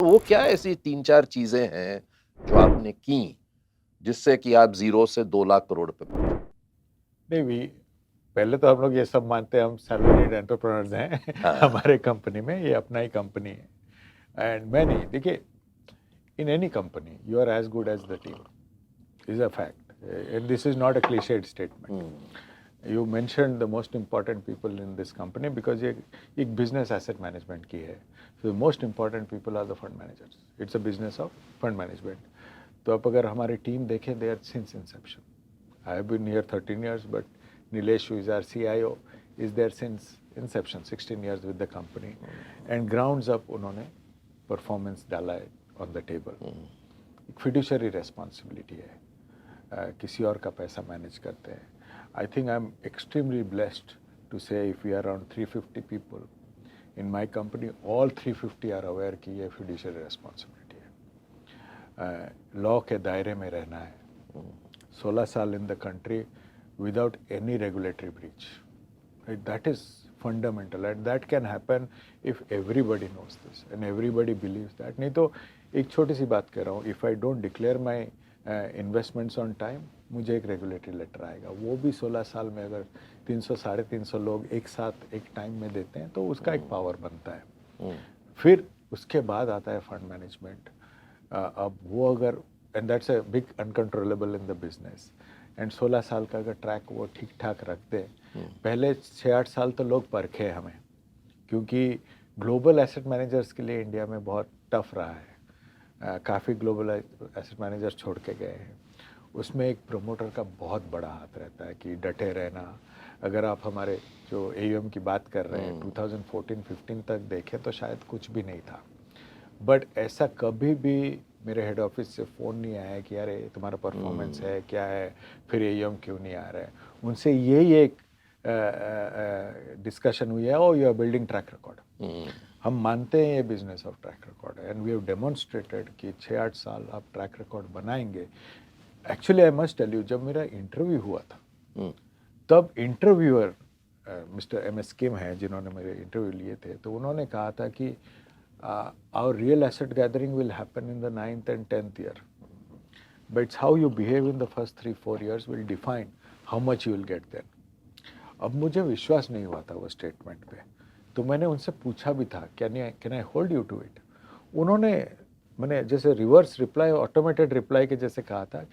वो क्या ऐसी 3-4 चीज़ें हैं जो आपने की, जिससे कि आप 0 से 2 लाख करोड़ पे पहुँचे? नहीं भी पहले तो हम लोग ये सब मानते हैं हम सैलरीड एंटरप्रेन्योर्स हैं हाँ। हमारे कंपनी में ये अपना ही कंपनी है एंड मैं नहीं देखिए in any company you are as good as the team is a fact and this is not a cliched statement. You mentioned the most important people in this company because ये एक business asset management की है. So the most important people are the fund managers. It's a business of fund management. तो अब अगर हमारी team देखें they are since inception. I have been here 13 years but Nilesh who is our CIO is there since inception 16 years with the company and grounds up उन्होंने performance डाला है on the table. एक fiduciary responsibility है किसी और का पैसा manage करते हैं. I think I'm extremely blessed to say if we are around 350 people in my company, all 350 are aware कि ये fiduciary responsibility है. Law के दायरे में रहना है. 16 साल in the country without any regulatory breach. Right? That is fundamental and that can happen if everybody knows this and everybody believes that. नहीं तो एक छोटी सी बात कह रहा हूँ if I don't declare my investments on time मुझे एक रेगुलेटरी लेटर आएगा वो भी 16 साल में अगर 300-350 लोग एक साथ एक टाइम में देते हैं तो उसका एक पावर बनता है. फिर उसके बाद आता है फंड मैनेजमेंट. अब वो अगर and that's a big uncontrollable in the business and 16 साल का अगर ट्रैक वो ठीक ठाक रखते पहले 6-8 साल तो लोग परखे हमें क्योंकि ग्लोबल एसेट मैनेजर्स के लिए इंडिया में बहुत टफ रहा है. काफ़ी ग्लोबल एसेट मैनेजर छोड़ के गए हैं. उसमें एक प्रमोटर का बहुत बड़ा हाथ रहता है कि डटे रहना. अगर आप हमारे जो AUM की बात कर रहे हैं 2014-15 तक देखें तो शायद कुछ भी नहीं था बट ऐसा कभी भी मेरे हेड ऑफिस से फ़ोन नहीं आया कि यार तुम्हारा परफॉर्मेंस है क्या है फिर AUM क्यों नहीं आ रहा है. उनसे यही एक डिस्कशन हुई है O U R building track record. हम मानते हैं ये business of track record and we have demonstrated कि 6-8 साल आप ट्रैक रिकॉर्ड बनाएंगे. Actually I must tell you जब मेरा इंटरव्यू हुआ था तब इंटरव्यूअर मिस्टर MS किम है जिन्होंने मेरे इंटरव्यू लिए थे तो उन्होंने कहा था कि our real asset gathering will happen in the 9th and 10th year but it's how you behave in the first 3-4 years will define how much you will get then. अब मुझे विश्वास नहीं हुआ था वो स्टेटमेंट पे तो मैंने उनसे पूछा भी था can I hold you to it. उन्होंने मैंने जैसे रिवर्स रिप्लाई ऑटोमेटेड रिप्लाई के जैसे कहा था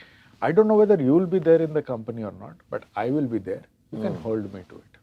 I don't know whether you will be there in the company और not but I will be there you can hold me to it.